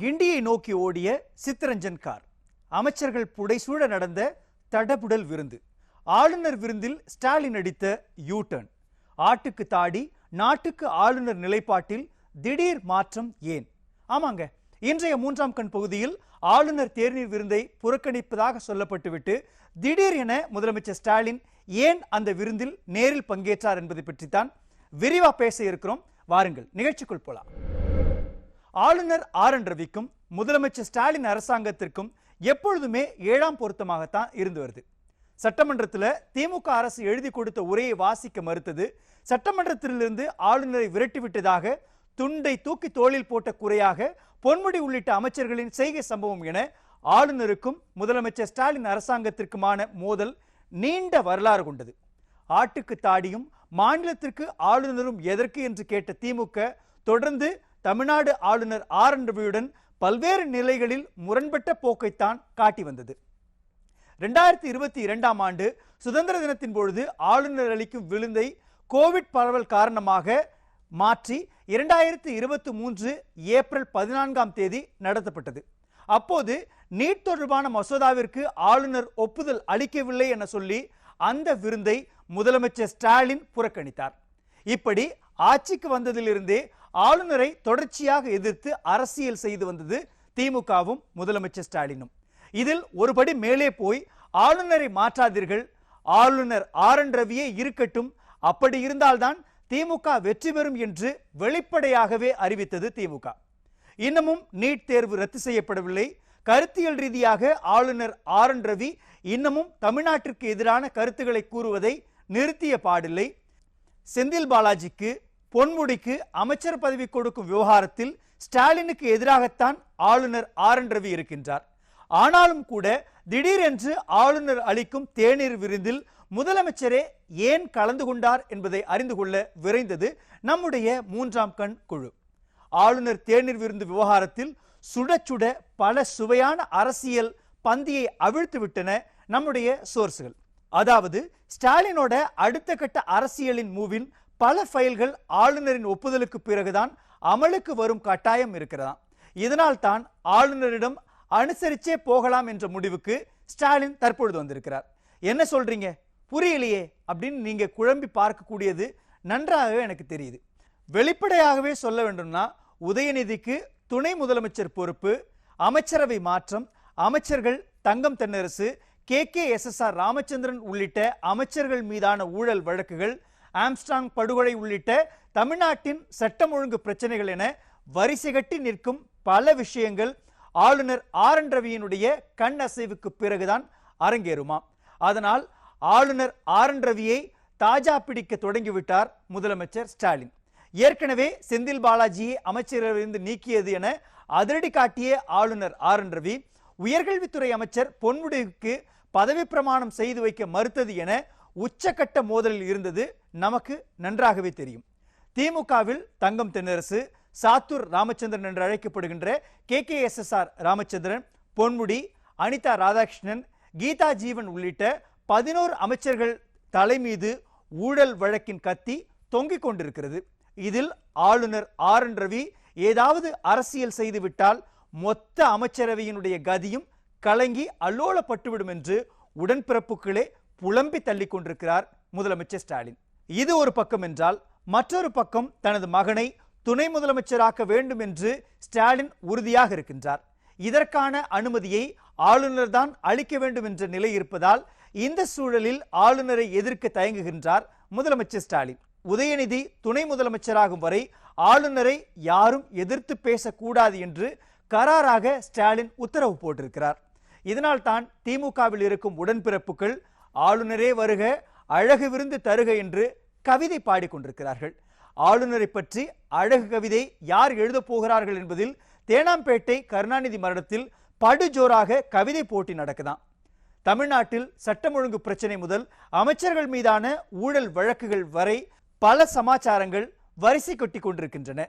கிண்டியை நோக்கி ஓடிய சித்தரஞ்சன் கார், அமைச்சர்கள் புடைசூழ நடந்த தடபுடல் விருந்து, ஆளுநர் விருந்தில் ஸ்டாலின் அடித்த யூ டர்ன், ஆட்டுக்கு தாடி நாட்டுக்கு ஆளுநர் நிலைப்பாட்டில் திடீர் மாற்றம் ஏன்? ஆமாங்க, இன்றைய மூன்றாம் கண் பகுதியில் ஆளுநர் தேநீர் விருந்தை புறக்கணிப்பதாக சொல்லப்பட்டுவிட்டு திடீர் என முதலமைச்சர் ஸ்டாலின் ஏன் அந்த விருந்தில் நேரில் பங்கேற்றார் என்பதை பற்றித்தான் விரிவா பேச இருக்கிறோம். வாருங்கள் நிகழ்ச்சிக்குள் போலாம். ஆளுநர் ஆர்.என். ரவிக்கும் முதலமைச்சர் ஸ்டாலின் அரசாங்கத்திற்கும் எப்பொழுதுமே ஏழாம் பொருத்தமாகத்தான் இருந்து வருது. சட்டமன்றத்தில் திமுக அரசு எழுதி கொடுத்த உரையை வாசிக்க மறுத்தது, சட்டமன்றத்திலிருந்து ஆளுநரை விரட்டிவிட்டதாக துண்டை தூக்கி தோளில் போட்ட குறையாக பொன்முடி உள்ளிட்ட அமைச்சர்களின் செய்கை சம்பவம் என ஆளுநருக்கும் முதலமைச்சர் ஸ்டாலின் அரசாங்கத்திற்குமான மோதல் நீண்ட வரலாறு கொண்டது. ஆட்டுக்கு தாடியும் மாநிலத்திற்கு ஆளுநரும் எதற்கு என்று கேட்ட திமுக தொடர்ந்து தமிழ்நாடு ஆளுநர் ஆர்.என். ரவியுடன் பல்வேறு நிலைகளில் முரண்பட்ட போக்கைத்தான் காட்டி வந்தது. 2022ஆம் ஆண்டு சுதந்திர தினத்தின் பொழுது ஆளுநர் அளிக்கும் விருந்தை கோவிட் பரவல் காரணமாக மாற்றி 2023 ஏப்ரல் 14ஆம் தேதி நடத்தப்பட்டது. அப்போது நீட் தொடர்பான மசோதாவிற்கு ஆளுநர் ஒப்புதல் அளிக்கவில்லை என சொல்லி அந்த விருந்தை முதலமைச்சர் ஸ்டாலின் புறக்கணித்தார். இப்படி ஆட்சிக்கு வந்ததிலிருந்தே ஆளுநரை தொடர்ச்சியாக எதிர்த்து அரசியல் செய்து வந்தது திமுகவும் முதலமைச்சர் ஸ்டாலினும். இதில் ஒருபடி மேலே போய் ஆளுநரை மாற்றாதீர்கள், ஆளுநர் ஆர்.என். ரவியே இருக்கட்டும், அப்படி இருந்தால்தான் திமுக வெற்றி பெறும் என்று வெளிப்படையாகவே அறிவித்தது திமுக. இன்னமும் நீட் தேர்வு ரத்து செய்யப்படவில்லை. கருத்தியல் ரீதியாக ஆளுநர் ஆர்.என். ரவி இன்னமும் தமிழ்நாட்டிற்கு எதிரான கருத்துக்களை கூறுவதை நிறுத்திய பாடில்லை. செந்தில் பாலாஜிக்கு பொன்முடிக்கு அமைச்சர் பதவி கொடுக்கும் விவகாரத்தில் ஸ்டாலினுக்கு எதிராகத்தான் ஆளுநர் ஆர்.என். ரவி இருக்கின்றார். ஆனாலும் கூட திடீரென்று ஆளுநர் அளிக்கும் தேநீர் விருந்தில் முதலமைச்சரே ஏன் கலந்து கொண்டார் என்பதை அறிந்து கொள்ள விரைந்தது நம்முடைய மூன்றாம் கண் குழு. ஆளுநர் தேநீர் விருந்து விவகாரத்தில் சுட சுட பல சுவையான அரசியல் பந்தியை அவிழ்த்து விட்டன நம்முடைய சோர்ஸ்கள். அதாவது ஸ்டாலினோட அடுத்த கட்ட அரசியலின் மூவின் பல ஃபைல்கள் ஆளுநரின் ஒப்புதலுக்கு பிறகுதான் அமலுக்கு வரும் கட்டாயம் இருக்கிறதாம். இதனால் தான் ஆளுநரிடம் அனுசரிச்சே போகலாம் என்ற முடிவுக்கு ஸ்டாலின் தற்பொழுது வந்திருக்கிறார். என்ன சொல்றீங்க, புரியலையே அப்படின்னு நீங்க குழம்பி பார்க்கக்கூடியது நன்றாகவே எனக்கு தெரியுது. வெளிப்படையாகவே சொல்ல வேண்டும்னா உதயநிதிக்கு துணை முதலமைச்சர் பொறுப்பு, அமைச்சரவை மாற்றம், அமைச்சர்கள் தங்கம் தென்னரசு, KKSSR ராமச்சந்திரன் உள்ளிட்ட அமைச்சர்கள் மீதான ஊழல் வழக்குகள், ஆம்ஸ்ட்ராங் படுகொலை உள்ளிட்ட தமிழ்நாட்டின் சட்டம் ஒழுங்கு பிரச்சனைகள் என வரிசை கட்டி நிற்கும் பல விஷயங்கள் ஆளுநர் ஆர்.என். ரவியினுடைய கண் அசைவுக்கு பிறகுதான் அரங்கேறுமா. அதனால் ஆளுநர் ஆர்.என். ரவியை தாஜா பிடிக்க தொடங்கிவிட்டார் முதலமைச்சர் ஸ்டாலின். ஏற்கனவே செந்தில் பாலாஜியை அமைச்சரவையிலிருந்து நீக்கியது என அதிரடி காட்டிய ஆளுநர் ஆர்.என். ரவி உயர்கல்வித்துறை அமைச்சர் பொன்முடிக்கு பதவி பிரமாணம் செய்து வைக்க மறுத்தது என உச்சக்கட்ட மோதலில் இருந்தது நமக்கு நன்றாகவே தெரியும். திமுகவில் தங்கம் தென்னரசு, சாத்தூர் ராமச்சந்திரன் என்று அழைக்கப்படுகின்ற KKSSR ராமச்சந்திரன், பொன்முடி, அனிதா ராதாகிருஷ்ணன், கீதா ஜீவன் உள்ளிட்ட 11 அமைச்சர்கள் தலை மீது ஊழல் வழக்கின் கத்தி தொங்கிக் கொண்டிருக்கிறது. இதில் ஆளுநர் ஆர்.என். ரவி ஏதாவது அரசியல் செய்துவிட்டால் மொத்த அமைச்சரவையினுடைய கதியும் கலங்கி அல்லோலப்பட்டுவிடும் என்று உடன்பிறப்புகளே புலம்பி தள்ளி கொண்டிருக்கிறார் முதலமைச்சர் ஸ்டாலின். இது ஒரு பக்கம் என்றால், மற்றொரு பக்கம் தனது மகனை துணை முதலமைச்சராக்க வேண்டும் என்று ஸ்டாலின் உறுதியாக இருக்கின்றார். இதற்கான அனுமதியை ஆளுநர் தான் அளிக்க வேண்டும் என்ற நிலை இருப்பதால் இந்த சூழலில் ஆளுநரை எதிர்க்க தயங்குகின்றார் முதலமைச்சர் ஸ்டாலின். உதயநிதி துணை முதலமைச்சராகும் வரை ஆளுநரை யாரும் எதிர்த்து பேசக்கூடாது என்று கராராக ஸ்டாலின் உத்தரவு போட்டிருக்கிறார். இதனால் தான் திமுகவில் இருக்கும் உடன்பிறப்புகள் ஆளுநரே வருக, அழகு விருந்து தருக என்று கவிதை பாடிக்கொண்டிருக்கிறார்கள். ஆளுநரை பற்றி அழகு கவிதை யார் எழுதப் போகிறார்கள் என்பதில் தேனாம்பேட்டை கருணாநிதி மரணத்தில் படுஜோராக கவிதை போட்டி நடக்குதாம். தமிழ்நாட்டில் சட்டம் ஒழுங்கு பிரச்சனை முதல் அமைச்சர்கள் மீதான ஊழல் வழக்குகள் வரை பல சமாச்சாரங்கள் வரிசை கொட்டி கொண்டிருக்கின்றன.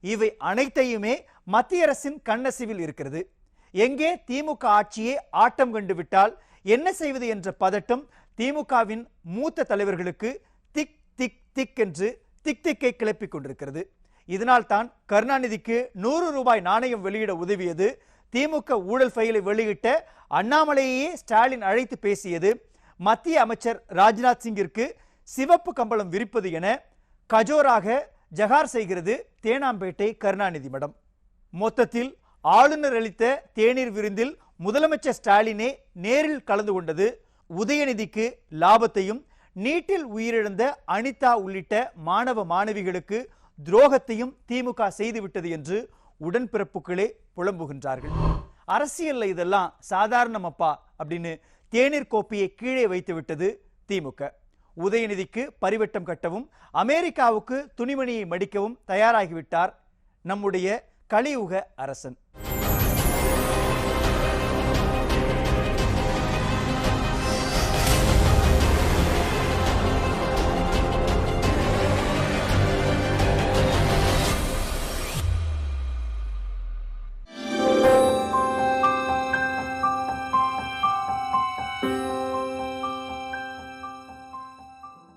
இவை அனைத்தையுமே மத்திய அரசின் கண்ணசிவில் இருக்கிறது. எங்கே திமுக ஆட்சியே ஆட்டம் கண்டுவிட்டால் என்ன செய்வது என்ற பதட்டம் திமுகவின் மூத்த தலைவர்களுக்கு திக் திக் திக் என்று திக் திக்கை கிளப்பிக் கொண்டிருக்கிறது. இதனால் தான் கருணாநிதிக்கு 100 ரூபாய் நாணயம் வெளியிட உதவியது, திமுக ஊழல் ஃபைலை வெளியிட்ட அண்ணாமலையே ஸ்டாலின் அழைத்து பேசியது, மத்திய அமைச்சர் ராஜ்நாத் சிங்கிற்கு சிவப்பு கம்பளம் விரிப்பது என கஜோராக ஜகார் செய்கிறது தேனாம்பேட்டை கருணாநிதி மடம். மொத்தத்தில் ஆளுநர் அளித்த தேநீர் விருந்தில் முதலமைச்சர் ஸ்டாலினே நேரில் கலந்து கொண்டது உதயநிதிக்கு லாபத்தையும், நீட்டில் உயிரிழந்த அனிதா உள்ளிட்ட மாணவ மாணவிகளுக்கு துரோகத்தையும் திமுக செய்துவிட்டது என்று உடன்பிறப்புகளே புலம்புகின்றார்கள். அரசியல்ல இதெல்லாம் சாதாரணமப்பா அப்படின்னு தேநீர் கோப்பையை கீழே வைத்து விட்டது திமுக. உதயநிதிக்கு பரிவட்டம் கட்டவும் அமெரிக்காவுக்கு துணிமணியை மடிக்கவும் தயாராகிவிட்டார் நம்முடைய கலியுக அரசன்.